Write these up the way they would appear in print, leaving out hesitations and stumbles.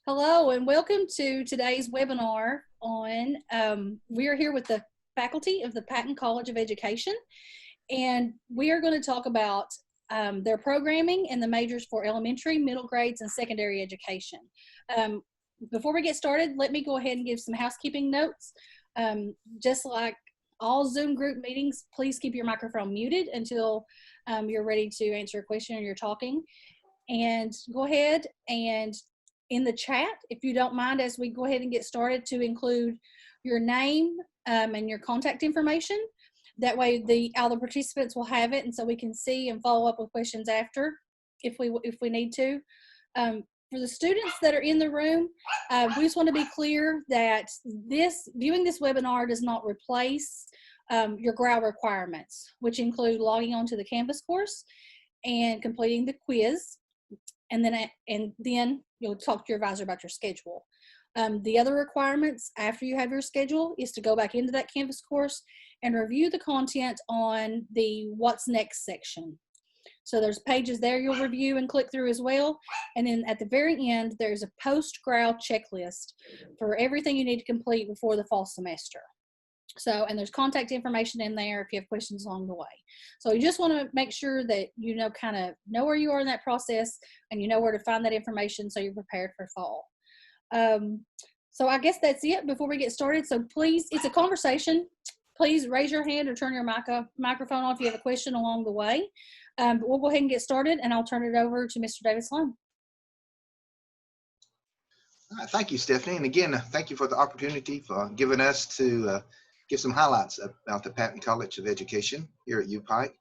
Hello and welcome to today's webinar on, we are here with the faculty of the Patton College of Education, and we are going to talk about their programming and the majors for elementary, middle grades, and secondary education. Before we get started, let me go ahead and give some housekeeping notes. Just like all Zoom group meetings, please keep your microphone muted until you're ready to answer a question or you're talking. And go ahead and in the chat, if you don't mind, as we go ahead and get started, to include your name and your contact information. That way all the participants will have it, and so we can see and follow up with questions after if we need to. For the students that are in the room, we just want to be clear that viewing this webinar does not replace your GROWL requirements, which include logging onto the Canvas course and completing the quiz. And then you'll talk to your advisor about your schedule. The other requirements after you have your schedule is to go back into that Canvas course and review the content on the What's Next section. So there's pages there you'll review and click through as well. And then at the very end, there's a post-GROWL checklist for everything you need to complete before the fall semester. So, and there's contact information in there if you have questions along the way. So you just want to make sure that you kind of know where you are in that process and you know where to find that information so you're prepared for fall. So I guess that's it before we get started. So please, it's a conversation. Please raise your hand or turn your microphone on if you have a question along the way. But we'll go ahead and get started, and I'll turn it over to Mr. David Sloan. Thank you, Stephanie. And again, thank you for the opportunity for giving us to give some highlights about the Patton College of Education here at UPike. I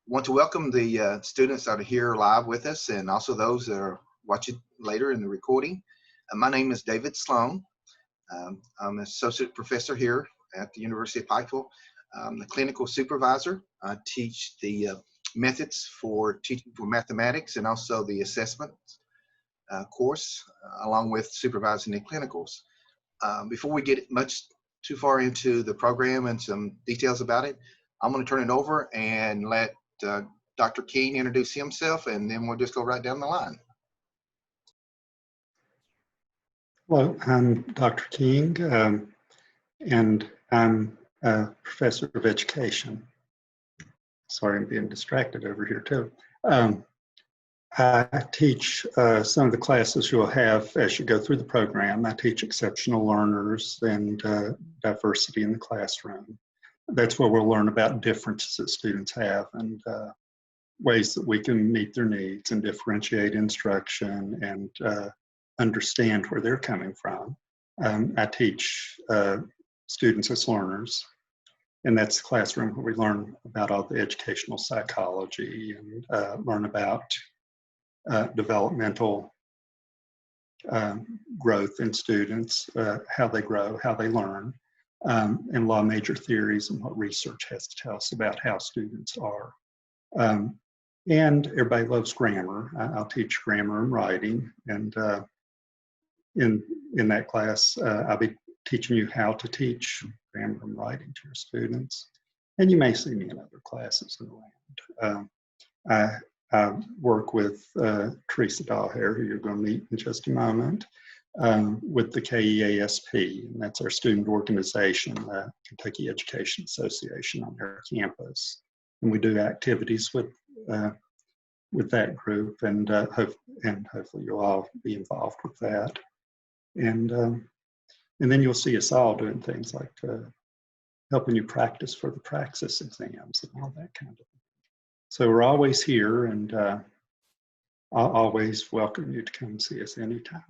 want to welcome the students that are here live with us, and also those that are watching later in the recording. My name is David Sloan. I'm an associate professor here at the University of Pikeville. I'm the clinical supervisor. I teach the methods for teaching for mathematics and also the assessment course, along with supervising the clinicals. Before we get too far into the program and some details about it, I'm going to turn it over and let Dr. King introduce himself, and then we'll just go right down the line. Hello, I'm Dr. King, and I'm a professor of education. Sorry, I'm being distracted over here too. I teach some of the classes you'll have as you go through the program. I teach exceptional learners and diversity in the classroom. That's where we'll learn about differences that students have and ways that we can meet their needs and differentiate instruction and understand where they're coming from. I teach students as learners, and that's the classroom where we learn about all the educational psychology and learn about developmental growth in students, how they grow, how they learn, and law major theories and what research has to tell us about how students are. And everybody loves grammar. I'll teach grammar and writing, and in that class, I'll be teaching you how to teach grammar and writing to your students. And you may see me in other classes around. I work with Teresa Dahlhair, who you're going to meet in just a moment, with the KEASP, and that's our student organization, the Kentucky Education Association on their campus. And we do activities with that group, and hopefully you'll all be involved with that. And then you'll see us all doing things like helping you practice for the praxis exams and all that kind of thing. So we're always here, and I'll always welcome you to come and see us anytime.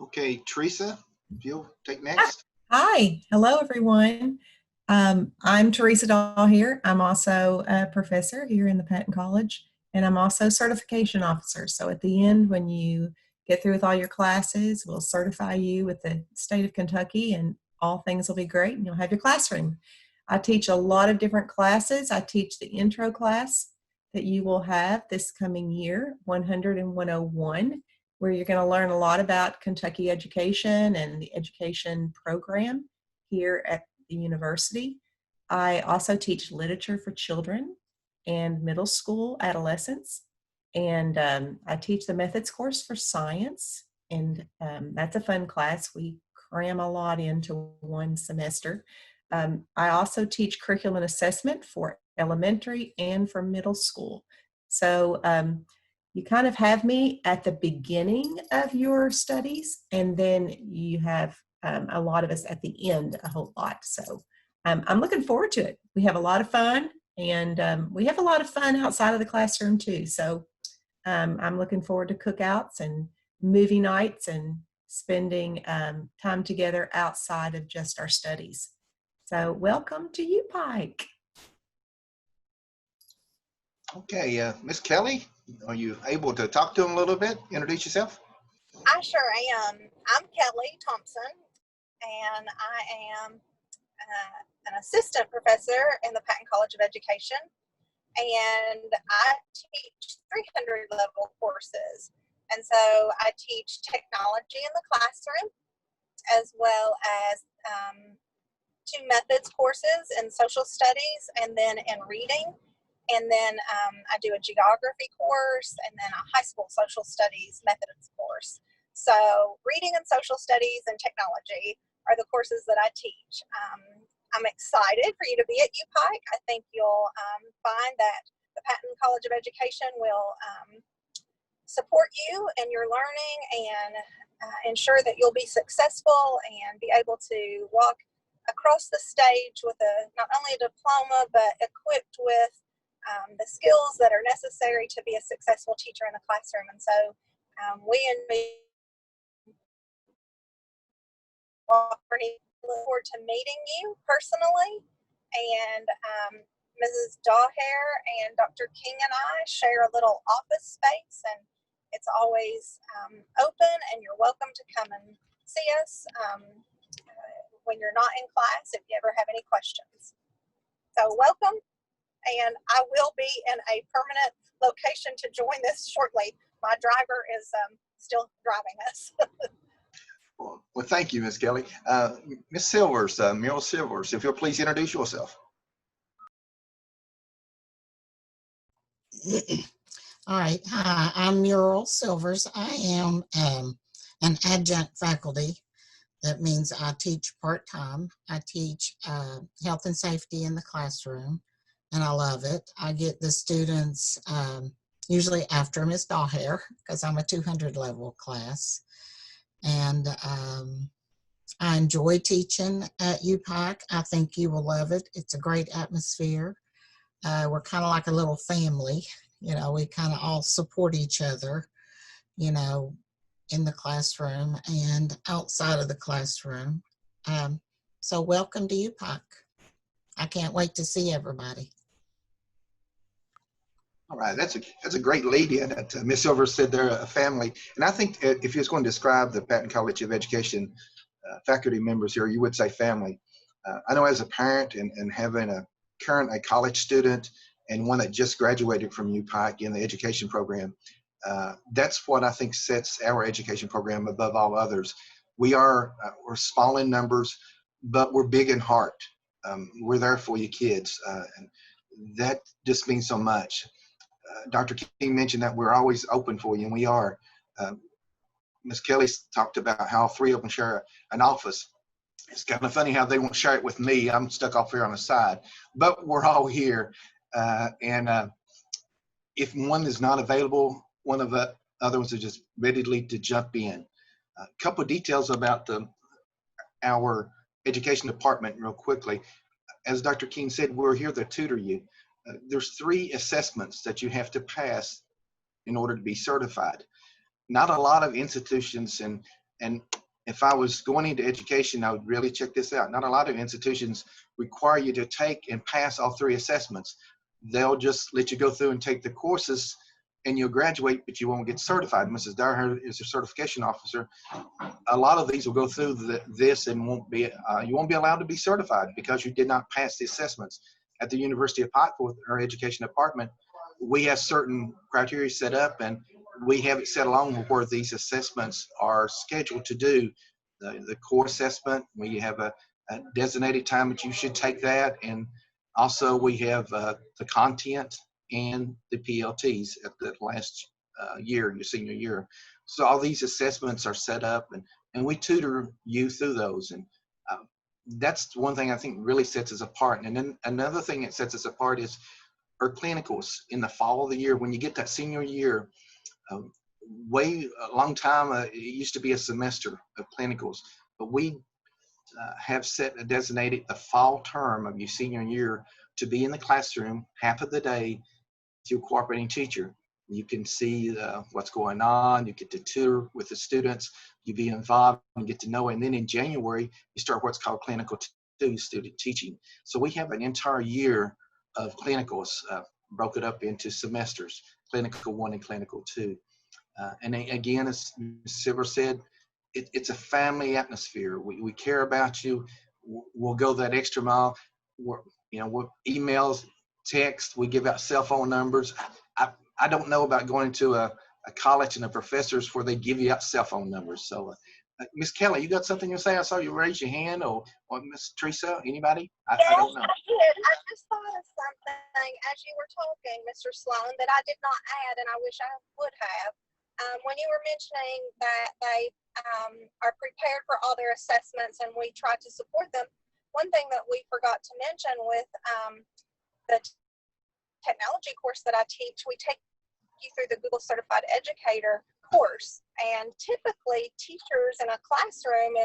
Okay, Teresa, if you'll take next. Hi, hello everyone. I'm Teresa Dahlhair. I'm also a professor here in the Patton College, and I'm also a certification officer. So at the end, when you get through with all your classes, we'll certify you with the state of Kentucky, and all things will be great, and you'll have your classroom. I teach a lot of different classes. I teach the intro class that you will have this coming year, 100 and 101, where you're going to learn a lot about Kentucky education and the education program here at the university. I also teach literature for children, and middle school adolescents. And I teach the methods course for science. And that's a fun class. We cram a lot into one semester. I also teach curriculum and assessment for elementary and for middle school. So you kind of have me at the beginning of your studies, and then you have a lot of us at the end, a whole lot. So I'm looking forward to it. We have a lot of fun, and we have a lot of fun outside of the classroom too. So I'm looking forward to cookouts and movie nights and spending time together outside of just our studies. So welcome to UPike. Okay, Miss Kelly, are you able to talk to them a little bit? Introduce yourself. I sure am. I'm Kelly Thompson, and I am an assistant professor in the Patton College of Education, and I teach 300 level courses. And so I teach technology in the classroom, as well as 2 methods courses in social studies and then in reading. And then I do a geography course and then a high school social studies methods course. So reading and social studies and technology are the courses that I teach. I'm excited for you to be at UPike. I think you'll find that the Patton College of Education will support you in your learning and ensure that you'll be successful and be able to walk across the stage with not only a diploma, but equipped with the skills that are necessary to be a successful teacher in the classroom. And so we look forward to meeting you personally. And Mrs. Daugher and Dr. King and I share a little office space, and it's always open, and you're welcome to come and see us when you're not in class if you ever have any questions. So welcome, and I will be in a permanent location to join this shortly. My driver is still driving us. Well, thank you, Miss Kelly. Miss Silvers, Muriel Silvers, if you'll please introduce yourself. All right. Hi, I'm Muriel Silvers. I am an adjunct faculty. That means I teach part-time. I teach health and safety in the classroom, and I love it. I get the students usually after Miss Daugher because I'm a 200 level class. And I enjoy teaching at UPike. I think you will love it. It's a great atmosphere. We're kind of like a little family. You know, we kind of all support each other, you know, in the classroom and outside of the classroom. So welcome to UPike. I can't wait to see everybody. All right, that's a great lead in. Miss Silvers said they're a family, and I think if you're going to describe the Patton College of Education faculty members here, you would say family. I know as a parent and having a college student and one that just graduated from UPike in the education program, that's what I think sets our education program above all others. We're small in numbers, but we're big in heart. We're there for you kids, and that just means so much. Dr. King mentioned that we're always open for you, and we are. Ms. Kelly talked about how 3 of them share an office. It's kind of funny how they won't share it with me. I'm stuck off here on the side, but we're all here. And if one is not available, one of the other ones are just ready to jump in. A couple of details about our education department real quickly. As Dr. King said, we're here to tutor you. There's 3 assessments that you have to pass in order to be certified. Not a lot of institutions, and if I was going into education, I would really check this out. Not a lot of institutions require you to take and pass all 3 assessments. They'll just let you go through and take the courses and you'll graduate, but you won't get certified. Mrs. Daugher is a certification officer. A lot of these will go through this and you won't be allowed to be certified because you did not pass the assessments. At the University of Pike, with our education department, we have certain criteria set up, and we have it set along where these assessments are scheduled to do. The core assessment, we have a designated time that you should take that, and also we have the content and the PLTs at the last year, your senior year. So all these assessments are set up, and we tutor you through those. And that's one thing I think really sets us apart. And then another thing that sets us apart is our clinicals in the fall of the year. When you get that senior year, way a long time, it used to be a semester of clinicals, but we have designated the fall term of your senior year to be in the classroom half of the day with your cooperating teacher. You can see what's going on, you get to tour with the students, you be involved and get to know it. And then in January, you start what's called clinical 2, student teaching. So we have an entire year of clinicals broken up into semesters, clinical 1 and clinical 2. And again, as Ms. Silver said, it's a family atmosphere. We care about you. We'll go that extra mile. We're emails, text, we give out cell phone numbers. I don't know about going to a college and the professors where they give you out cell phone numbers. So Miss Kelly, you got something to say? I saw you raise your hand, or Miss Teresa, anybody? I don't know. I did. I just thought of something as you were talking, Mr. Sloan, that I did not add, and I wish I would have. When you were mentioning that they are prepared for all their assessments and we try to support them, one thing that we forgot to mention with the technology course that I teach, we take you through the Google Certified Educator course. And typically teachers in a classroom,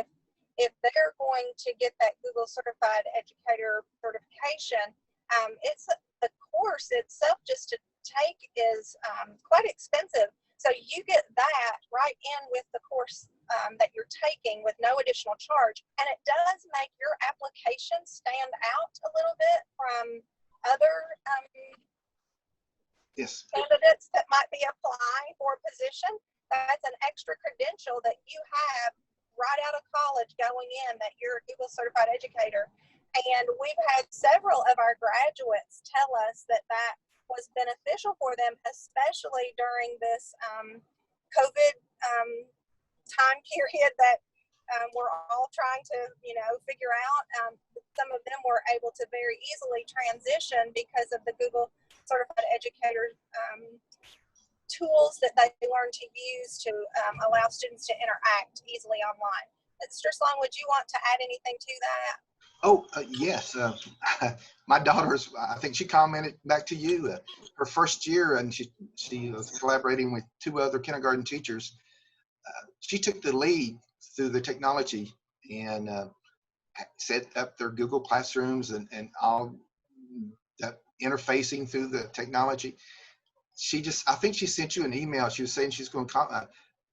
if they're going to get that Google Certified Educator certification, it's the course itself just to take is quite expensive. So you get that right in with the course that you're taking with no additional charge. And it does make your application stand out a little bit from other candidates that might be applying for a position. That's an extra credential that you have right out of college going in, that you're a Google Certified Educator. And we've had several of our graduates tell us that that was beneficial for them, especially during this COVID time period that we're all trying to, figure out. Some of them were able to very easily transition because of the Google Certified Educator tools that they learn to use to allow students to interact easily online. Mr. Sloan, would you want to add anything to that? Oh, yes. My daughter's, I think she commented back to you, her first year, and she was collaborating with 2 other kindergarten teachers. She took the lead through the technology and set up their Google Classrooms and all that interfacing through the technology. I think she sent you an email. She was saying she's going to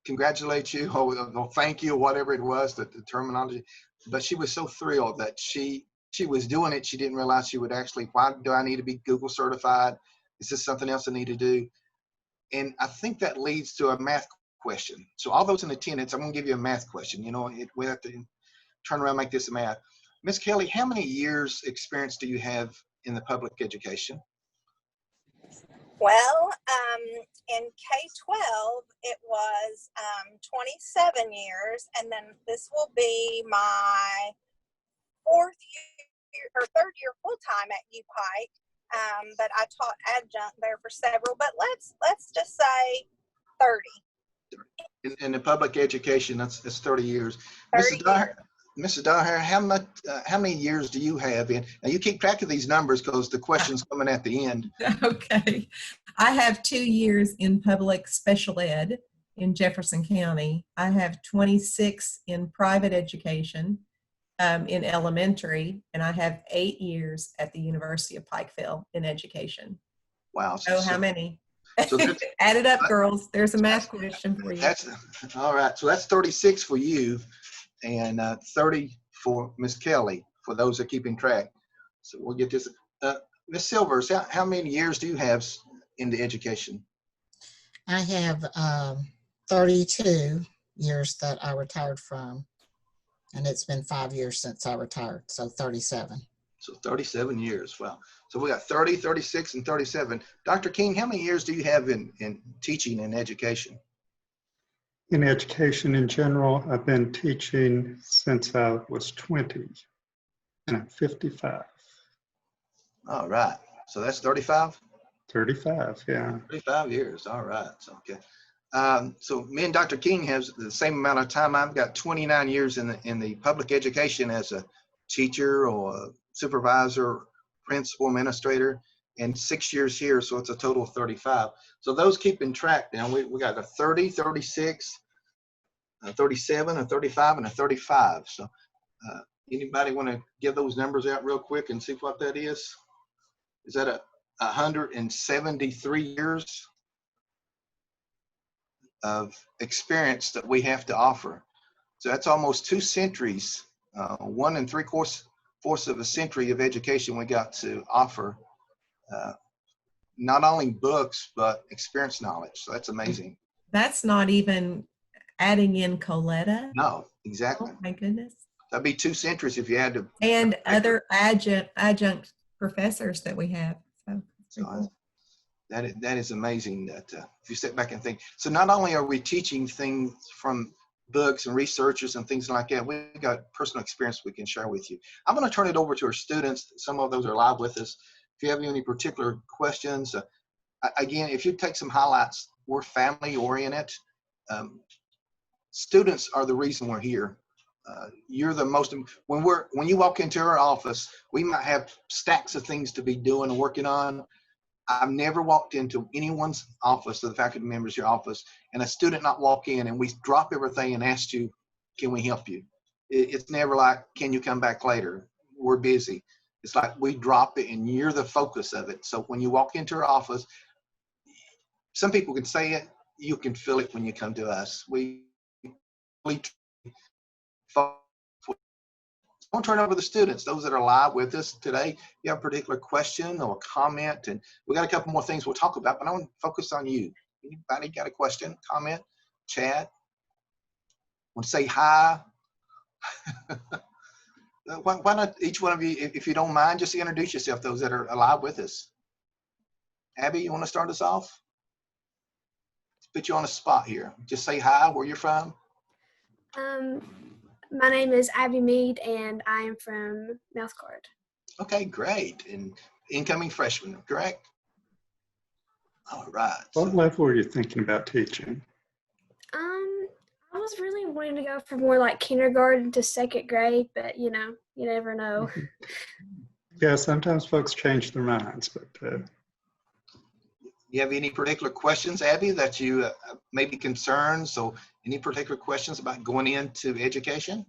congratulate you or thank you or whatever it was, the terminology. But she was so thrilled that she was doing it. She didn't realize she would actually, why do I need to be Google certified? Is this something else I need to do? And I think that leads to a math question. So all those in attendance, I'm going to give you a math question. We have to turn around and make this a math. Miss Kelly, how many years experience do you have in the public education? Well, in K-12, it was 27 years, and then this will be my 4th year or 3rd year full-time at UPike, but I taught adjunct there for several, but let's just say 30. In the public education, that's 30 years. 30 Mrs. Daher, how many years do you have in? Now you keep track of these numbers because the question's coming at the end. Okay. I have 2 years in public special ed in Jefferson County. I have 26 in private education in elementary, and I have 8 years at the University of Pikeville in education. Wow. So how many? So Add it up, girls. There's a math question for you. That's all right. So that's 36 for you and 30 for Miss Kelly, for those that are keeping track. So we'll get this. Miss Silvers, how many years do you have in the education? I have 32 years that I retired from, and it's been 5 years since I retired, so 37. So 37 years. Wow. So we got 30, 36, and 37. Dr. King, how many years do you have in teaching and education? In education in general, I've been teaching since I was 20, and I'm 55. All right. So that's 35? 35, yeah. 35 years. All right. So, okay. So me and Dr. King has the same amount of time. I've got 29 years in the public education as a teacher or a supervisor, principal, administrator, and 6 years here. So it's a total of 35. So those keeping track now, we got a 30, 36, a 37, a 35, and a 35. So anybody want to give those numbers out real quick and see what that is? Is that a 173 years of experience that we have to offer? So that's almost 2 centuries, 1 3/4 of a century of education we got to offer. Not only books, but experience knowledge. So that's amazing. That's not even adding in Coletta. No, exactly. Oh my goodness. That'd be 2 centuries if you had to. And other adjunct professors that we have. So cool. That is amazing that if you sit back and think. So not only are we teaching things from books and researchers and things like that, we got personal experience we can share with you. I'm going to turn it over to our students. Some of those are live with us. If you have any particular questions, again, if you take some highlights, we're family oriented. Students are the reason we're here. You're the most, when you walk into our office, we might have stacks of things to be doing and working on. I've never walked into anyone's office, or the faculty members your office, and a student not walk in and we drop everything and ask you, can we help you? It's never like, can you come back later? We're busy. It's like we drop it and you're the focus of it. So when you walk into our office, some people can say it, you can feel it when you come to us. We I'll turn over to the students, those that are live with us today. If you have a particular question or comment, and we got a couple more things we'll talk about, but I want to focus on you. Anybody got a question, comment, chat? Want to say hi? Why not each one of you, if you don't mind, just introduce yourself, those that are live with us. Abby, you want to start us off? Let's put you on a spot here. Just say hi, where you're from. My name is Abby Mead, and I am from Mouthguard. Okay, great. And incoming freshman, correct? All right. What level were you thinking about teaching? I was really wanting to go for more like kindergarten to 2nd grade, but you know, you never know. Yeah, sometimes folks change their minds, but. You have any particular questions, Abby, that you maybe concerns, or any particular questions about going into education?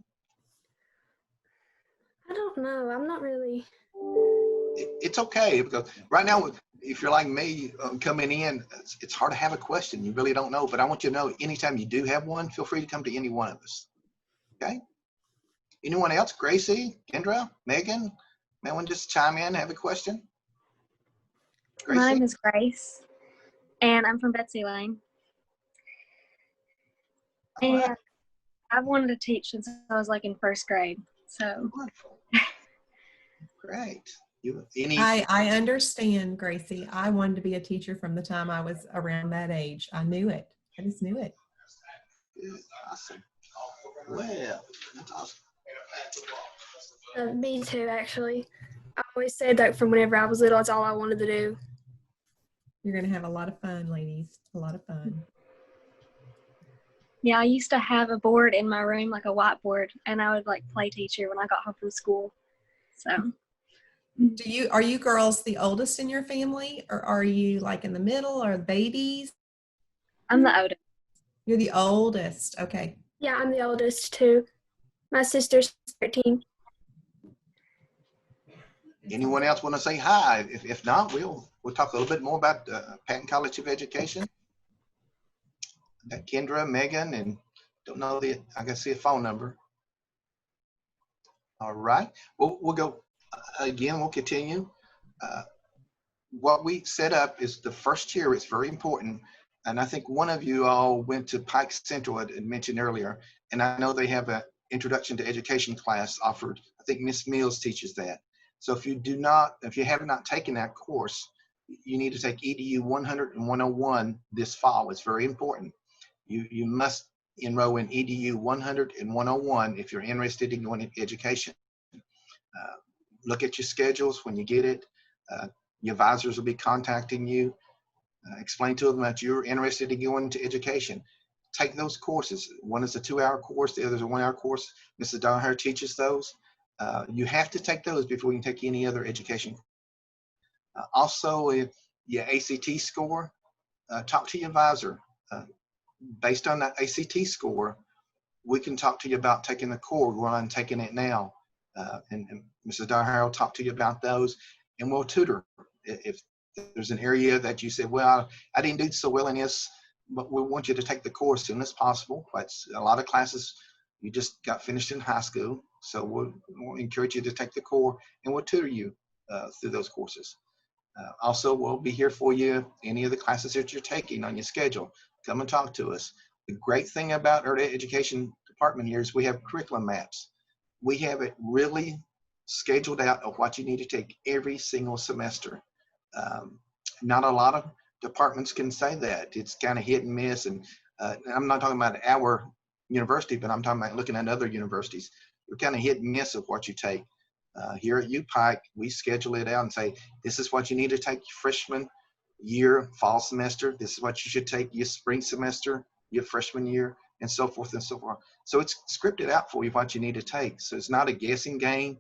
I don't know. I'm not really. It's okay, because right now, if you're like me coming in, it's hard to have a question. You really don't know, but I want you to know anytime you do have one, feel free to come to any one of us. Okay? Anyone else? Gracie, Kendra, Megan? May one just chime in, have a question? Gracie? My name is Grace, and I'm from Betsy Lane. And Right. I've wanted to teach since I was like in 1st grade. So Wonderful. Great. I understand, Gracie. I wanted to be a teacher from the time I was around that age. I knew it. I just knew it. Good. Awesome. Well, that's awesome. Me too, actually. I always said that from whenever I was little, that's all I wanted to do. You're going to have a lot of fun, ladies. A lot of fun. yeah, I used to have a board in my room, like a whiteboard, and I would like play teacher when I got home from school. So. Are you girls the oldest in your family, or are you like in the middle, or babies? I'm the oldest. You're the oldest. Okay. Yeah, I'm the oldest too. My sister's 13. Anyone else want to say hi? If not, we'll talk a little bit more about Patton College of Education. Got Kendra, Megan, and don't know I can see a phone number. All right. We'll go again. We'll continue. What we set up is the first year. It's very important. And I think one of you all went to Pike Central, and mentioned earlier, and I know they have an introduction to education class offered. I think Miss Mills teaches that. So if you have not taken that course, you need to take EDU 100 and 101 this fall. It's very important. You must enroll in EDU 100 and 101 if you're interested in going into education. Look at your schedules when you get it. Your advisors will be contacting you. Explain to them that you're interested in going into education. Take those courses. One is a 2-hour course, the other is a 1-hour course. Mrs. Donahue teaches those. You have to take those before you can take any other education. Also, if your ACT score, talk to your advisor. Based on that ACT score, we can talk to you about taking the core. We're on taking it now. And Mrs. Donahue will talk to you about those, and we'll tutor. If there's an area that you said, well, I didn't do so well in this, but we want you to take the course as soon as possible. That's a lot of classes you just got finished in high school, so we'll encourage you to take the core, and we'll tutor you through those courses. Also, we'll be here for you any of the classes that you're taking on your schedule. Come and talk to us. The great thing about our education department here is we have curriculum maps. We have it really scheduled out of what you need to take every single semester. Not a lot of departments can say that. It's kind of hit and miss. And I'm not talking about our university, but I'm talking about looking at other universities. We're kind of hit and miss of what you take. Here at UPike, we schedule it out and say, this is what you need to take your freshman year, fall semester. This is what you should take your spring semester, your freshman year, and so forth and so forth. So it's scripted out for you what you need to take. So it's not a guessing game.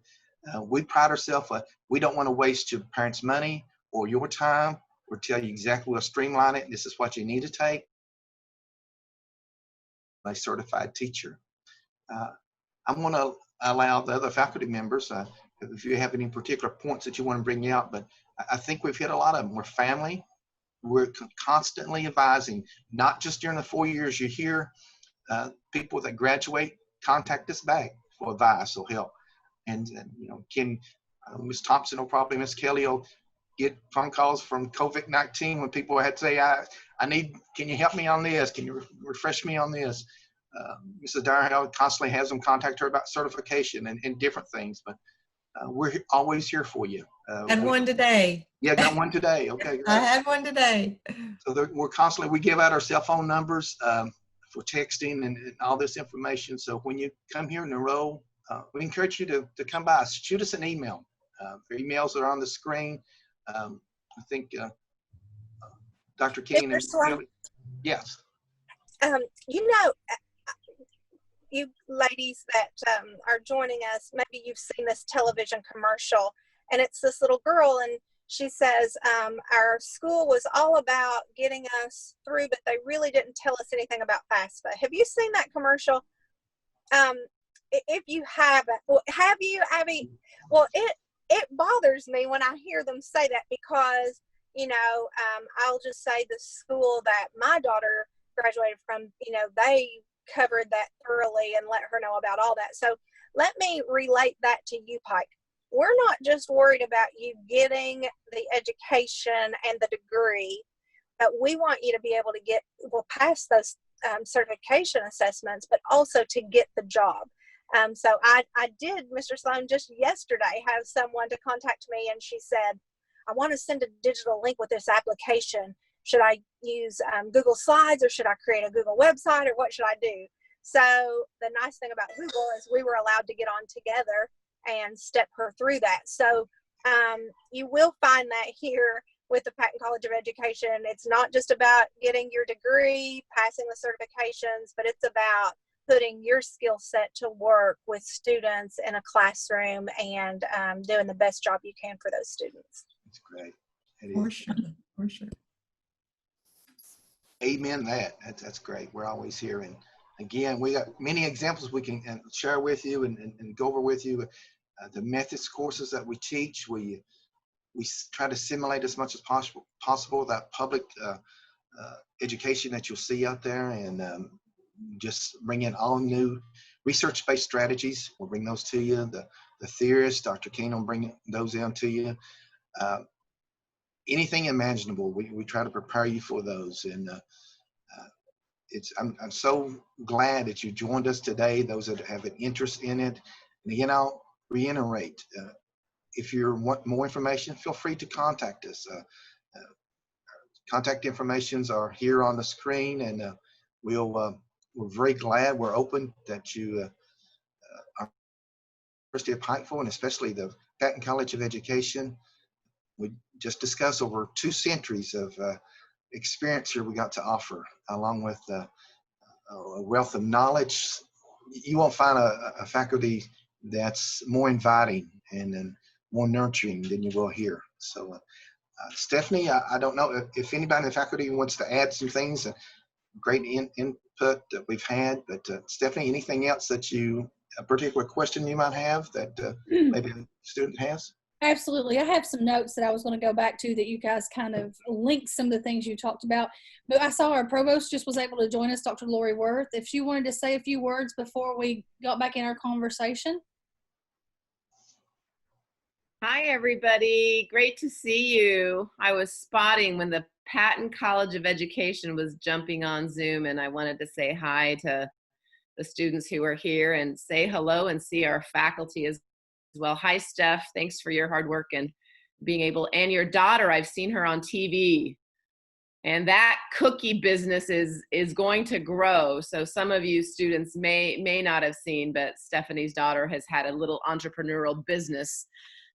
We pride ourselves, we don't want to waste your parents' money or your time. We'll tell you exactly, we'll streamline it. This is what you need to take. A certified teacher. I'm going to allow the other faculty members, if you have any particular points that you want to bring out, but I think we've hit a lot of them. We're family. We're constantly advising, not just during the 4 years you're here. People that graduate, contact us back for advice or help. And you know, Ms. Thompson or probably Ms. Kelly will get phone calls from COVID-19 when people had to say, can you help me on this? Can you refresh me on this? Mrs. Donahue constantly has them contact her about certification and different things, but we're always here for you. And one today. Yeah, got one today. Okay, great. I had one today. So we're constantly, we give out our cell phone numbers for texting and all this information. So when you come here and enroll, we encourage you to come by. Shoot us an email. Our emails are on the screen. I think Dr. King and yes. You know, you ladies that are joining us, maybe you've seen this television commercial, and it's this little girl, and she says, our school was all about getting us through, but they really didn't tell us anything about FAFSA. Have you seen that commercial? If you haven't, well, have you, Abby? Well, it bothers me when I hear them say that, because, you know, I'll just say the school that my daughter graduated from, you know, they covered that thoroughly and let her know about all that. So let me relate that to you, Pike. We're not just worried about you getting the education and the degree, but we want you to be able to pass those certification assessments, but also to get the job. So I did, Mr. Sloan, just yesterday have someone to contact me, and she said, I want to send a digital link with this application. Should I use Google Slides, or should I create a Google website, or what should I do? So the nice thing about Google is we were allowed to get on together and step her through that. So you will find that here with the Patton College of Education. It's not just about getting your degree, passing the certifications, but it's about putting your skill set to work with students in a classroom and doing the best job you can for those students. That's great. For sure. For sure. Amen. That's great. We're always here. And again, we got many examples we can share with you and go over with you. The methods courses that we teach, we try to simulate as much as possible that public education that you'll see out there, and just bring in all new research-based strategies. We'll bring those to you. The theorists, Dr. King will bring those in to you. Anything imaginable, we try to prepare you for those. And I'm so glad that you joined us today, those that have an interest in it. And again, I'll reiterate, if you want more information, feel free to contact us. Contact informations are here on the screen, and we're very glad, we're open that you are University of Pikeville, and especially the Patton College of Education. we just discussed over 2 centuries of experience here we got to offer, along with a wealth of knowledge. You won't find a faculty that's more inviting and more nurturing than you will here. So Stephanie, I don't know if anybody in the faculty wants to add some things. Great input that we've had, but Stephanie, anything else that a particular question you might have that maybe a student has? Absolutely. I have some notes that I was going to go back to that you guys kind of linked some of the things you talked about. But I saw our provost just was able to join us, Dr. Lori Worth. If she wanted to say a few words before we got back in our conversation. Hi, everybody. Great to see you. I was spotting when the Patton College of Education was jumping on Zoom, and I wanted to say hi to the students who are here and say hello and see our faculty as well. Hi, Steph. Thanks for your hard work and being able, and your daughter, I've seen her on TV. And that cookie business is going to grow. So some of you students may not have seen, but Stephanie's daughter has had a little entrepreneurial business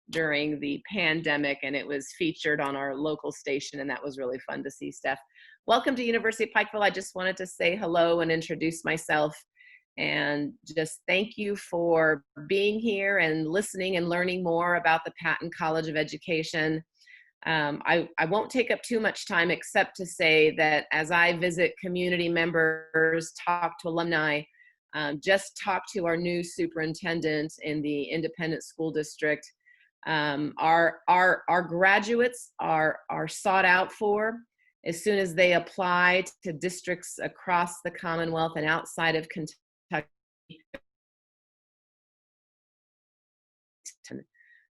during the pandemic, and it was featured on our local station, and that was really fun to see. Steph, welcome to University of Pikeville. I just wanted to say hello and introduce myself, and just thank you for being here and listening and learning more about the Patton College of Education. I won't take up too much time except to say that as I visit community members, talk to alumni, just talk to our new superintendent in the independent school district. Our graduates are sought out for as soon as they apply to districts across the Commonwealth and outside of Kentucky.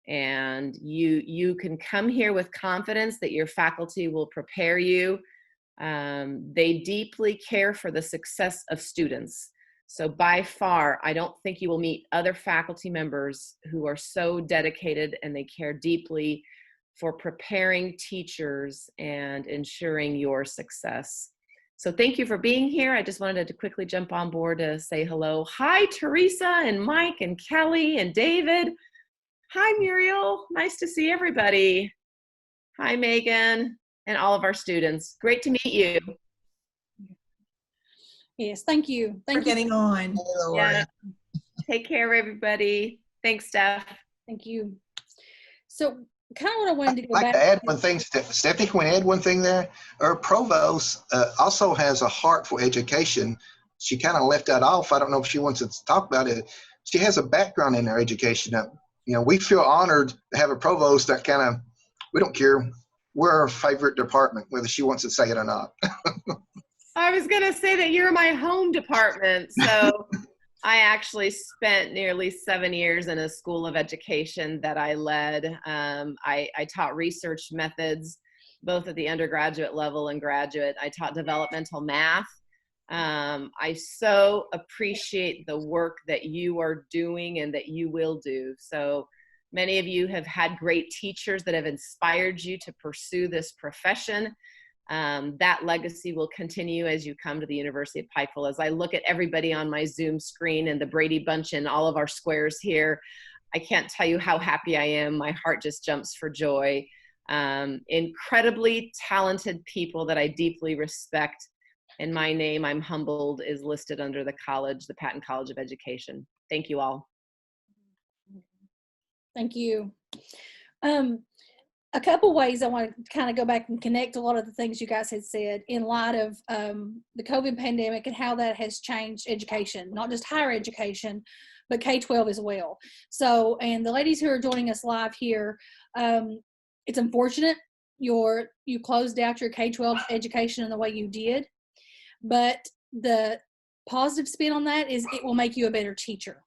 And you can come here with confidence that your faculty will prepare you. They deeply care for the success of students. So by far, I don't think you will meet other faculty members who are so dedicated and they care deeply for preparing teachers and ensuring your success. So thank you for being here. I just wanted to quickly jump on board to say hello. Hi, Teresa and Mike and Kelly and David. Hi, Muriel. Nice to see everybody. Hi, Megan, and all of our students. Great to meet you. Yes, thank you. For getting on. Yeah. Take care, everybody. Thanks, Steph. Thank you. So kind of what I wanted to go I'd like back to add one thing, Stephanie, can we add one thing there? Our provost also has a heart for education. She kind of left that off. I don't know if she wants to talk about it. She has a background in her education. We feel honored to have a provost that we don't care. We're our favorite department, whether she wants to say it or not. I was going to say that you're my home department. So I actually spent nearly 7 years in a school of education that I led. I taught research methods, both at the undergraduate level and graduate. I taught developmental math. I so appreciate the work that you are doing and that you will do. So many of you have had great teachers that have inspired you to pursue this profession. That legacy will continue as you come to the University of Pikeville. As I look at everybody on my Zoom screen and the Brady Bunch and all of our squares here, I can't tell you how happy I am. My heart just jumps for joy. Incredibly talented people that I deeply respect. And my name, I'm humbled, is listed under the college, the Patton College of Education. Thank you all. Thank you. A couple ways I want to kind of go back and connect a lot of the things you guys had said in light of the COVID pandemic and how that has changed education, not just higher education, but K-12 as well. So, and the ladies who are joining us live here, it's unfortunate you closed out your K-12 education in the way you did, but the positive spin on that is it will make you a better teacher.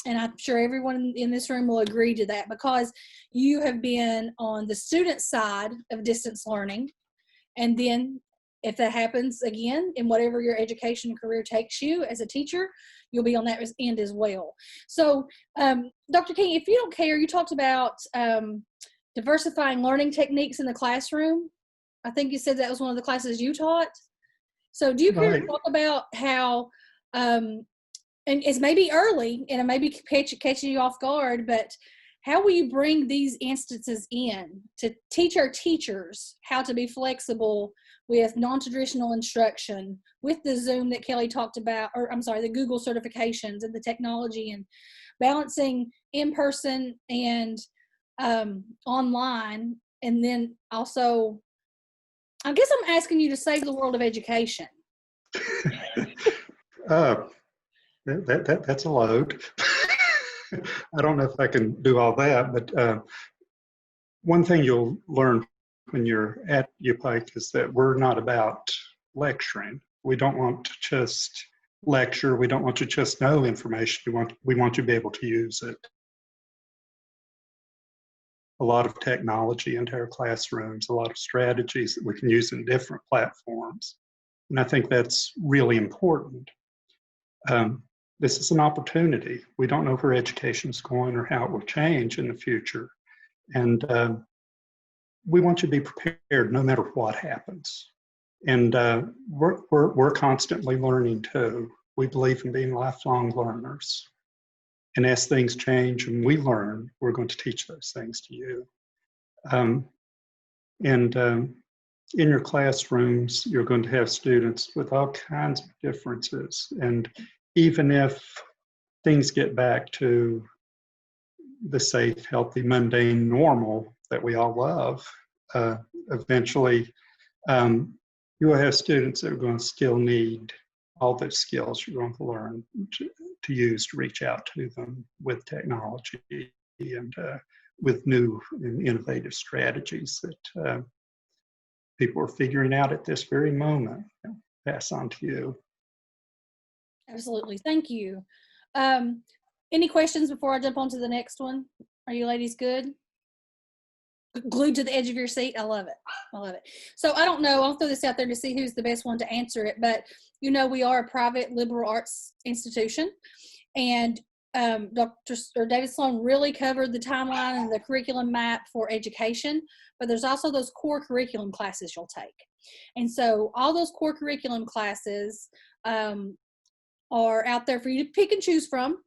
And I'm sure everyone in this room will agree to that, because you have been on the student side of distance learning. And then if that happens again in whatever your education career takes you as a teacher, you'll be on that end as well. So Dr. King, if you don't care, you talked about diversifying learning techniques in the classroom. I think you said that was one of the classes you taught. So do you care to talk about how, and it's maybe early and it may be catching you off guard, but how will you bring these instances in to teach our teachers how to be flexible with non-traditional instruction, with the Zoom that Kelly talked about, or I'm sorry, the Google certifications and the technology, and balancing in-person and online? And then also, I guess I'm asking you to save the world of education. That's a load. I don't know if I can do all that, but one thing you'll learn when you're at UPike is that we're not about lecturing. We don't want to just lecture. We don't want you to just know information. We want you to be able to use it. A lot of technology into our classrooms, a lot of strategies that we can use in different platforms. And I think that's really important. This is an opportunity. We don't know where education's going or how it will change in the future. And we want you to be prepared no matter what happens. And we're constantly learning too. We believe in being lifelong learners. And as things change and we learn, we're going to teach those things to you. In your classrooms, you're going to have students with all kinds of differences. And even if things get back to the safe, healthy, mundane, normal that we all love, eventually you will have students that are going to still need all those skills you're going to learn to use to reach out to them with technology and with new and innovative strategies that people are figuring out at this very moment. I'll pass on to you. Absolutely. Thank you. Any questions before I jump on to the next one? Are you ladies good? Glued to the edge of your seat? I love it. I love it. So I don't know. I'll throw this out there to see who's the best one to answer it. But, you know, we are a private liberal arts institution. And Dr. David Sloan really covered the timeline and the curriculum map for education. But there's also those core curriculum classes you'll take. And so all those core curriculum classes are out there for you to pick and choose from,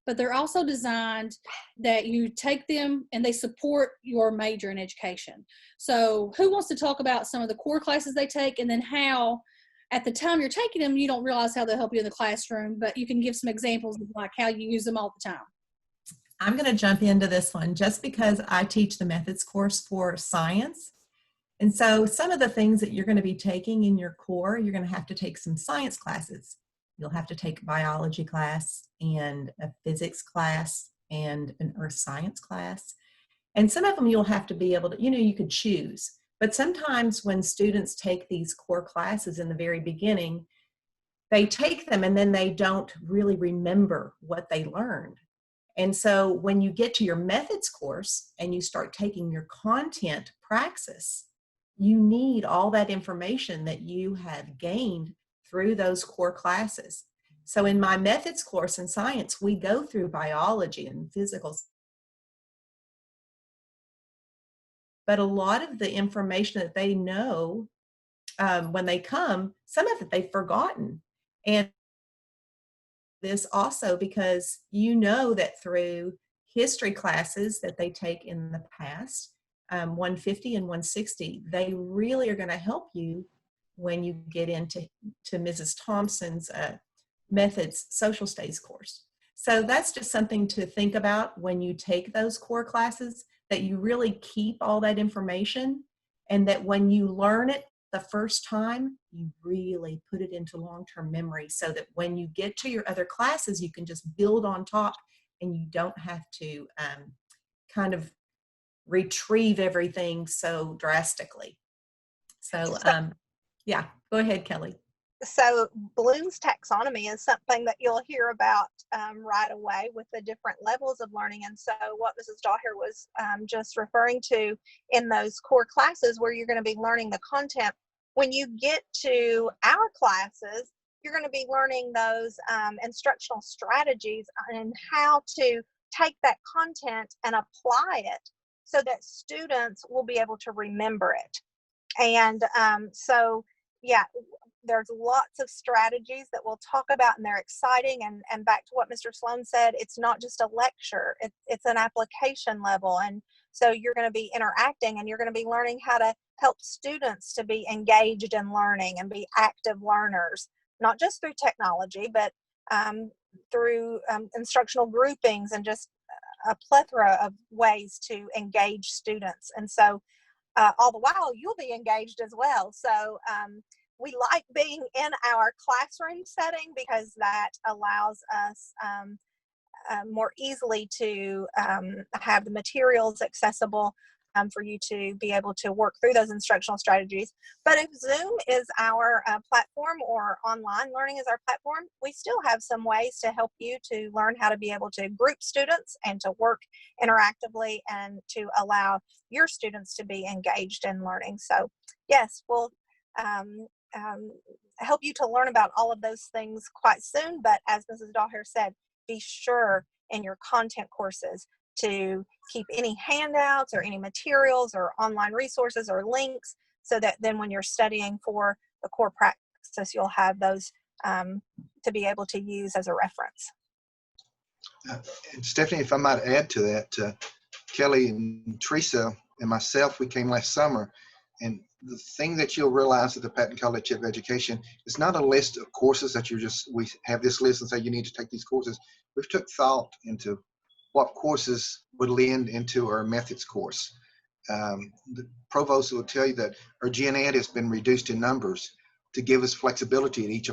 but they're also designed that you take them and they support your major in education. So who wants to talk about some of the core classes they take, and then how at the time you're taking them, you don't realize how they'll help you in the classroom, but you can give some examples of like how you use them all the time. I'm going to jump into this one just because I teach the methods course for science. And so some of the things that you're going to be taking in your core, you're going to have to take some science classes. You'll have to take a biology class and a physics class and an earth science class. And some of them you'll have to be able to, you could choose. But sometimes when students take these core classes in the very beginning, they take them and then they don't really remember what they learned. And so when you get to your methods course and you start taking your content praxis, you need all that information that you have gained through those core classes. So in my methods course in science, we go through biology and physical. But a lot of the information that they know when they come, some of it they've forgotten. And this also because you know that through history classes that they take in the past, 150 and 160, they really are going to help you when you get into Mrs. Thompson's methods social studies course. So that's just something to think about when you take those core classes, that you really keep all that information, and that when you learn it the first time, you really put it into long-term memory so that when you get to your other classes, you can just build on top and you don't have to kind of retrieve everything so drastically. So yeah, go ahead, Kelly. So Bloom's taxonomy is something that you'll hear about right away with the different levels of learning. And so what Mrs. Daher was just referring to in those core classes where you're going to be learning the content, when you get to our classes, you're going to be learning those instructional strategies and how to take that content and apply it so that students will be able to remember it. And so, yeah, there's lots of strategies that we'll talk about, and they're exciting. And back to what Mr. Sloan said, it's not just a lecture, it's an application level. And so you're going to be interacting, and you're going to be learning how to help students to be engaged in learning and be active learners, not just through technology, but through instructional groupings and just a plethora of ways to engage students. And so all the while you'll be engaged as well. So we like being in our classroom setting because that allows us more easily to have the materials accessible for you to be able to work through those instructional strategies. But if Zoom is our platform, or online learning is our platform, we still have some ways to help you to learn how to be able to group students and to work interactively and to allow your students to be engaged in learning. So yes, we'll help you to learn about all of those things quite soon. But as Mrs. Dahlhair said, be sure in your content courses to keep any handouts or any materials or online resources or links, so that then when you're studying for the core practice, you'll have those to be able to use as a reference. And Stephanie, if I might add to that, Kelly and Teresa and myself, we came last summer, and the thing that you'll realize at the Patton College of Education is not a list of courses that we have this list and say you need to take these courses. We've took thought into what courses would lend into our methods course. The Provost will tell you that our Gen Ed has been reduced in numbers to give us flexibility at each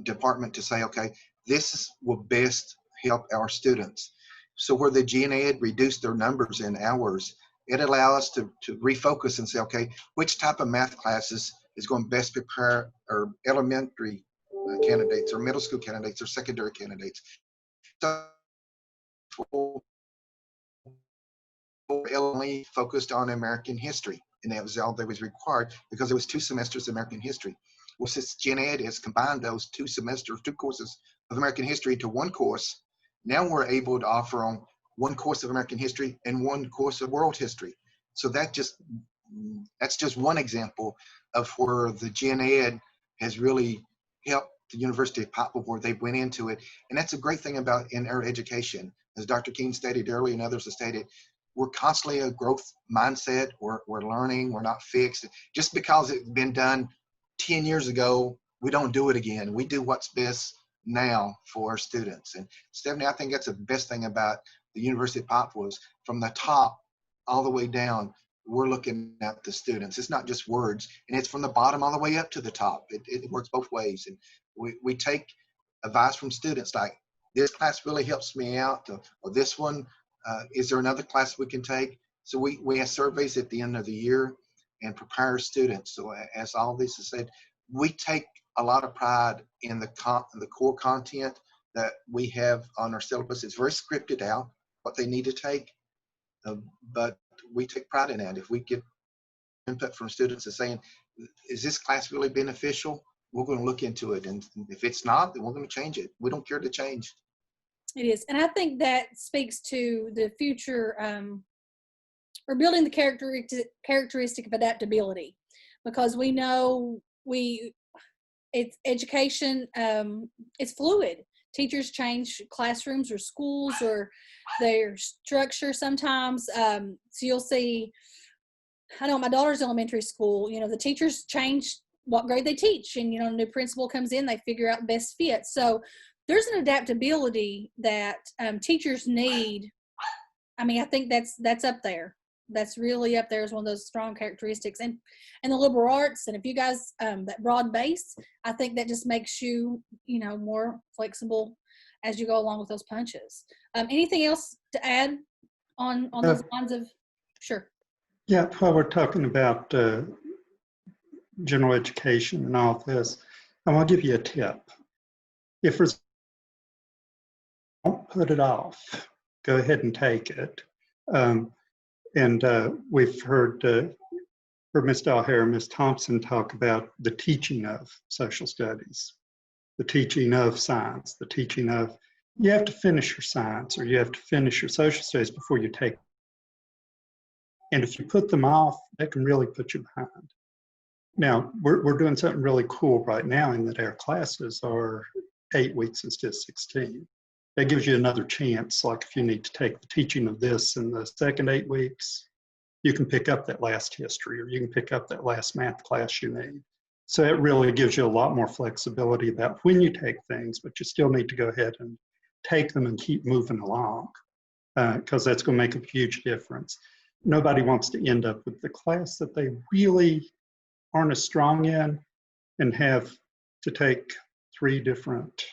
department to say, okay, this will best help our students. So where the Gen Ed reduced their numbers in hours, it allows us to refocus and say, okay, which type of math classes is going to best prepare our elementary candidates, or middle school candidates, or secondary candidates. So only focused on American history, and that was all that was required because it was 2 semesters of American history. Well, since Gen Ed has combined those 2 courses of American history into 1 course, now we're able to offer on 1 course of American history and 1 course of world history. So that's just one example of where the Gen Ed has really helped the University of Pikeville, where they went into it. And that's a great thing about in our education. As Dr. King stated earlier and others have stated, we're constantly a growth mindset. We're learning, we're not fixed. Just because it's been done 10 years ago, we don't do it again. We do what's best now for our students. And Stephanie, I think that's the best thing about the University of Pikeville is from the top all the way down, we're looking at the students. It's not just words, and it's from the bottom all the way up to the top. It works both ways. And we take advice from students like, this class really helps me out, or this one, is there another class we can take? So we have surveys at the end of the year and prepare students. So as all this is said, we take a lot of pride in the core content that we have on our syllabus. It's very scripted out, what they need to take, but we take pride in that. If we get input from students and saying, is this class really beneficial? We're going to look into it. And if it's not, then we're going to change it. We don't care to change. It is. And I think that speaks to the future, or building the characteristic of adaptability, because we know it's education, it's fluid. Teachers change classrooms or schools or their structure sometimes. So you'll see, I know my daughter's elementary school, the teachers change what grade they teach, and a new principal comes in, they figure out best fit. So there's an adaptability that teachers need. I mean, I think that's up there. That's really up there as one of those strong characteristics. And the liberal arts, and if you guys, that broad base, I think that just makes you, more flexible as you go along with those punches. Anything else to add on those lines of, sure. Yeah, while we're talking about general education and all this, I want to give you a tip. If there's, don't put it off. Go ahead and take it. And we've heard Ms. Dahlhair and Ms. Thompson talk about the teaching of social studies, the teaching of science, the teaching of, you have to finish your science or you have to finish your social studies before you take. And if you put them off, that can really put you behind. Now, we're doing something really cool right now in that our classes are 8 weeks instead of 16. That gives you another chance, like if you need to take the teaching of this in the second 8 weeks, you can pick up that last history, or you can pick up that last math class you need. So it really gives you a lot more flexibility about when you take things, but you still need to go ahead and take them and keep moving along, because that's going to make a huge difference. Nobody wants to end up with the class that they really aren't as strong in and have to take 3 different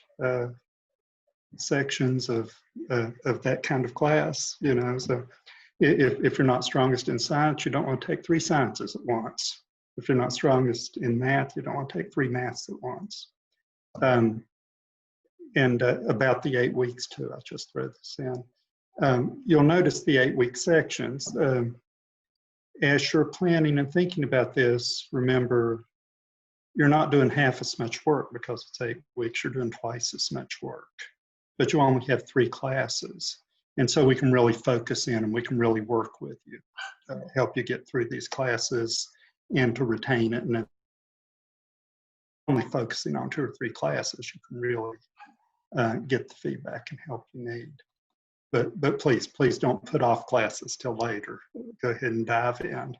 sections of that kind of class, you know. So if you're not strongest in science, you don't want to take 3 sciences at once. If you're not strongest in math, you don't want to take 3 maths at once. And about the 8 weeks too, I'll just throw this in. You'll notice the 8-week sections. As you're planning and thinking about this, remember, you're not doing half as much work because it's 8 weeks, you're doing twice as much work, but you only have 3 classes. And so we can really focus in and we can really work with you, help you get through these classes and to retain it. And only focusing on 2 or 3 classes, you can really get the feedback and help you need. But please don't put off classes till later. Go ahead and dive in.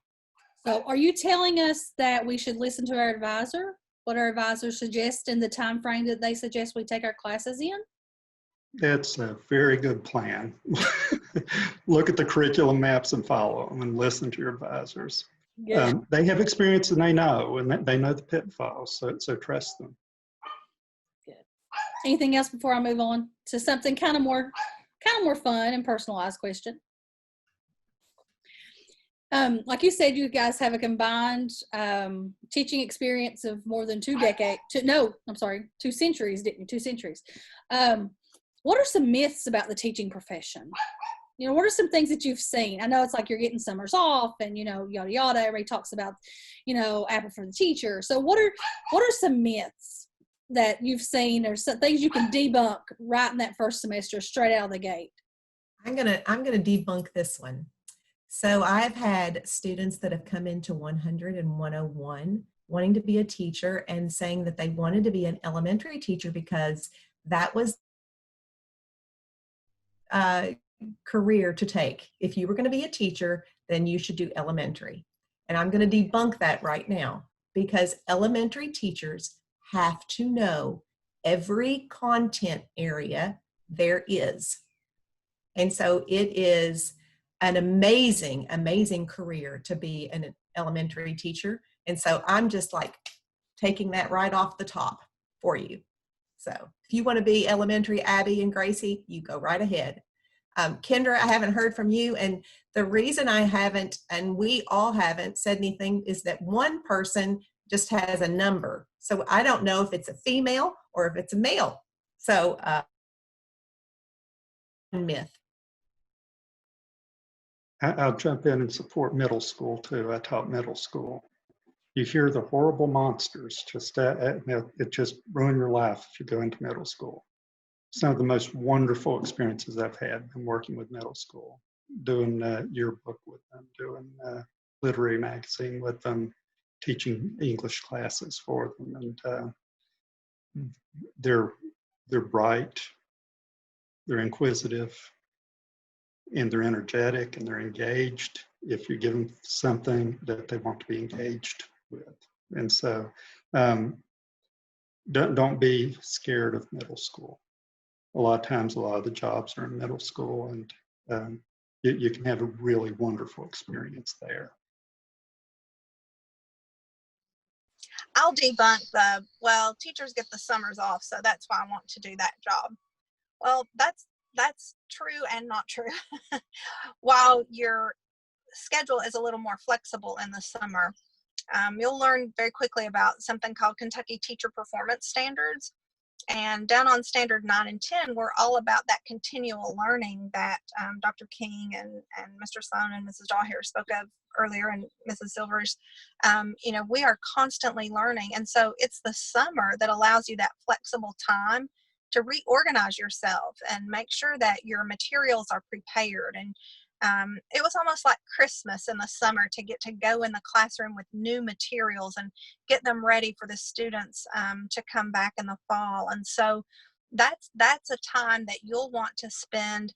So are you telling us that we should listen to our advisor, what our advisor suggests in the time frame that they suggest we take our classes in? That's a very good plan. Look at the curriculum maps and follow them and listen to your advisors. They have experience and they know the pitfalls, so trust them. Good. Anything else before I move on to something kind of more fun and personalized question? Like you said, you guys have a combined teaching experience of more than 2 centuries, didn't you? 2 centuries. What are some myths about the teaching profession? You know, what are some things that you've seen? I know it's like you're getting summers off and, you know, yada, yada. Everybody talks about, you know, apple for the teacher. So what are some myths that you've seen, or some things you can debunk right in that first semester straight out of the gate? I'm gonna debunk this one. So I've had students that have come into 100 and 101 wanting to be a teacher and saying that they wanted to be an elementary teacher because that was a career to take. If you were going to be a teacher, then you should do elementary. And I'm going to debunk that right now, because elementary teachers have to know every content area there is. And so it is an amazing, amazing career to be an elementary teacher. And so I'm just like taking that right off the top for you. So if you want to be elementary, Abby and Gracie, you go right ahead. Kendra, I haven't heard from you. And the reason I haven't, and we all haven't said anything, is that one person just has a number. So I don't know if it's a female or if it's a male. So myth. I'll jump in and support middle school too. I taught middle school. You hear the horrible monsters, it just ruin your life if you go into middle school. Some of the most wonderful experiences I've had in working with middle school, doing yearbook with them, doing literary magazine with them, teaching English classes for them. And they're bright, they're inquisitive, and they're energetic, and they're engaged if you give them something that they want to be engaged with. And so don't be scared of middle school. A lot of times, a lot of the jobs are in middle school, and you can have a really wonderful experience there. I'll debunk teachers get the summers off, so that's why I want to do that job. Well, that's true and not true. While your schedule is a little more flexible in the summer, you'll learn very quickly about something called Kentucky Teacher Performance Standards. And down on standard 9 and 10, we're all about that continual learning that Dr. King and Mr. Sloan and Mrs. Dahl here spoke of earlier, and Mrs. Silvers. We are constantly learning. And so it's the summer that allows you that flexible time to reorganize yourself and make sure that your materials are prepared. And it was almost like Christmas in the summer to get to go in the classroom with new materials and get them ready for the students to come back in the fall. And so that's a time that you'll want to spend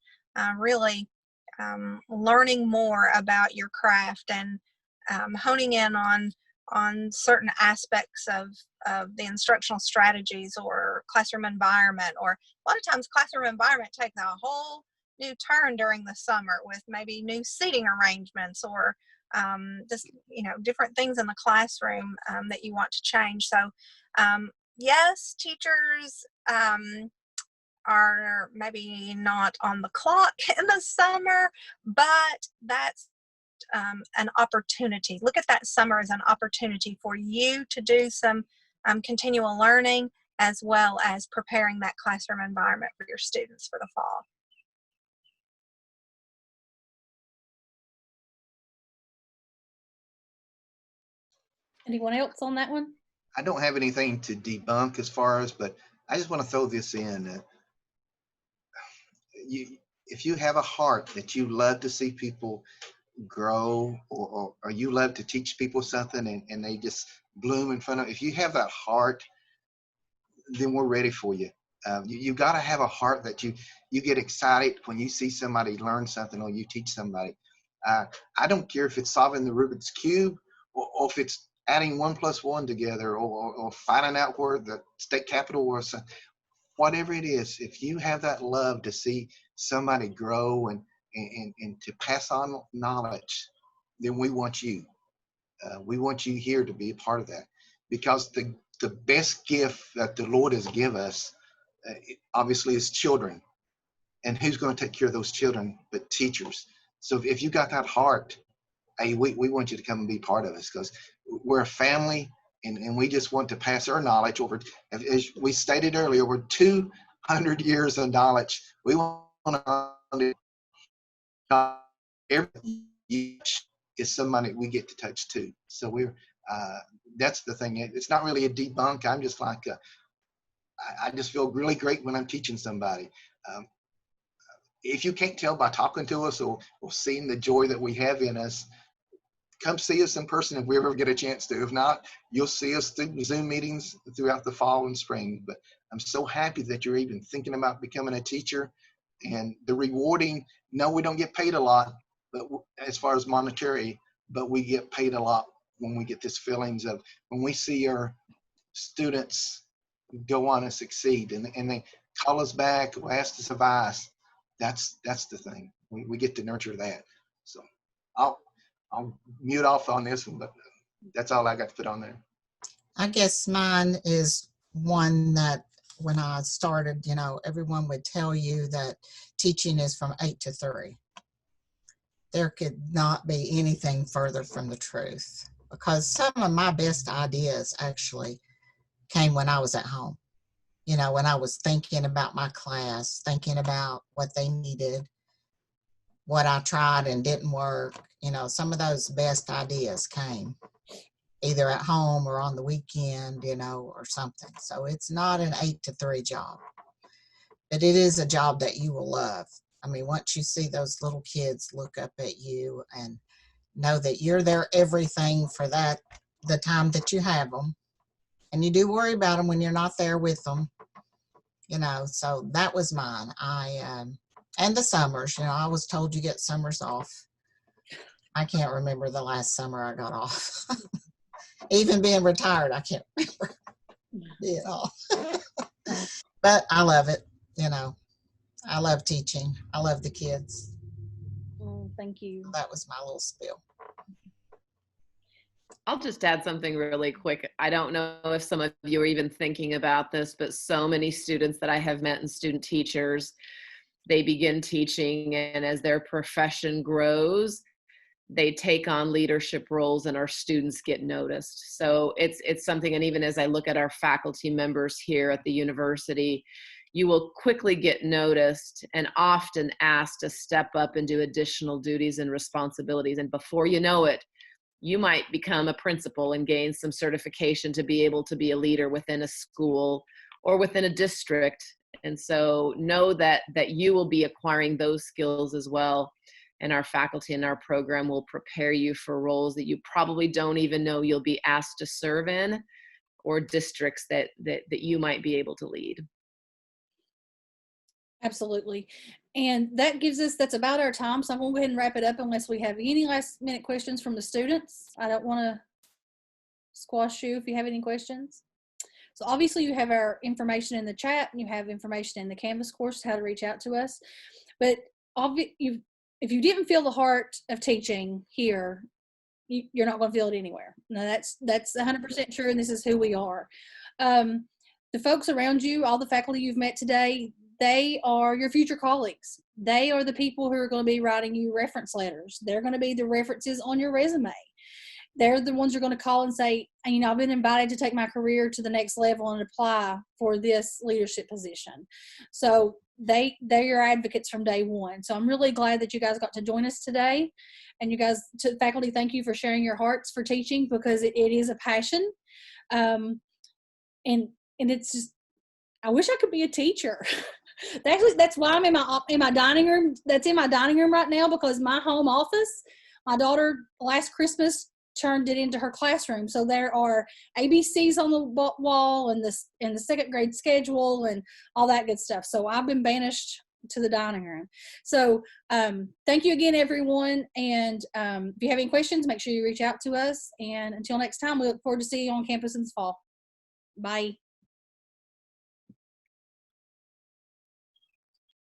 really learning more about your craft and honing in on certain aspects of the instructional strategies or classroom environment. Or a lot of times classroom environment takes a whole new turn during the summer with maybe new seating arrangements or just different things in the classroom that you want to change. So yes, teachers are maybe not on the clock in the summer, but that's an opportunity. Look at that summer as an opportunity for you to do some continual learning, as well as preparing that classroom environment for your students for the fall. Anyone else on that one? I don't have anything to debunk as far as, but I just want to throw this in. If you have a heart that you love to see people grow, or you love to teach people something and they just bloom in front of, if you have that heart, then we're ready for you. You got to have a heart that you get excited when you see somebody learn something or you teach somebody. I don't care if it's solving the Rubik's Cube or if it's adding 1 + 1 together or finding out where the state capitol was. Whatever it is, if you have that love to see somebody grow and to pass on knowledge, then we want you. We want you here to be a part of that, because the best gift that the Lord has given us, obviously, is children. And who's going to take care of those children but teachers? So if you got that heart, hey, we want you to come and be part of us, because we're a family, and we just want to pass our knowledge over. As we stated earlier, we're 200 years of knowledge. We want to every is somebody we get to touch too. So that's the thing. It's not really a debunk. I'm just like, I just feel really great when I'm teaching somebody. If you can't tell by talking to us or seeing the joy that we have in us, come see us in person if we ever get a chance to. If not, you'll see us through Zoom meetings throughout the fall and spring. But I'm so happy that you're even thinking about becoming a teacher. And the rewarding, no, we don't get paid a lot, but as far as monetary, but we get paid a lot when we get this feelings of when we see our students go on and succeed, and they call us back or ask us advice. That's the thing. We get to nurture that. So I'll mute off on this one, but that's all I got to put on there. I guess mine is one that when I started, everyone would tell you that teaching is from 8 to 3. There could not be anything further from the truth, because some of my best ideas actually came when I was at home. When I was thinking about my class, thinking about what they needed, what I tried and didn't work, some of those best ideas came either at home or on the weekend, or something. So it's not an 8 to 3 job, but it is a job that you will love. I mean, once you see those little kids look up at you and know that you're their everything for the time that you have them, and you do worry about them when you're not there with them, so that was mine. And the summers, I was told you get summers off. I can't remember the last summer I got off. Even being retired, I can't remember it all. But I love it, I love teaching. I love the kids. Oh, thank you. That was my little spiel. I'll just add something really quick. I don't know if some of you are even thinking about this, but so many students that I have met and student teachers, they begin teaching, and as their profession grows, they take on leadership roles and our students get noticed. So it's something, and even as I look at our faculty members here at the university, you will quickly get noticed and often asked to step up and do additional duties and responsibilities. And before you know it, you might become a principal and gain some certification to be able to be a leader within a school or within a district. And so know that you will be acquiring those skills as well. and our faculty in our program will prepare you for roles that you probably don't even know you'll be asked to serve in, or districts that you might be able to lead. Absolutely. And that's about our time. So I'm going to go ahead and wrap it up unless we have any last minute questions from the students. I don't want to squash you if you have any questions. So obviously you have our information in the chat, and you have information in the Canvas course, how to reach out to us. But if you didn't feel the heart of teaching here, you're not going to feel it anywhere. No, that's 100% true, and this is who we are. The folks around you, all the faculty you've met today, they are your future colleagues. They are the people who are going to be writing you reference letters. They're going to be the references on your resume. They're the ones you're going to call and say, you know, I've been invited to take my career to the next level and apply for this leadership position. So they're your advocates from day one. So I'm really glad that you guys got to join us today. And you guys, to faculty, thank you for sharing your hearts for teaching, because it is a passion. And it's just, I wish I could be a teacher. That's why I'm in my dining room. That's in my dining room right now, because my home office, my daughter last Christmas turned it into her classroom. So there are ABCs on the wall, and the second grade schedule and all that good stuff. So I've been banished to the dining room. So thank you again, everyone. And if you have any questions, make sure you reach out to us. And until next time, we look forward to seeing you on campus in the fall. Bye.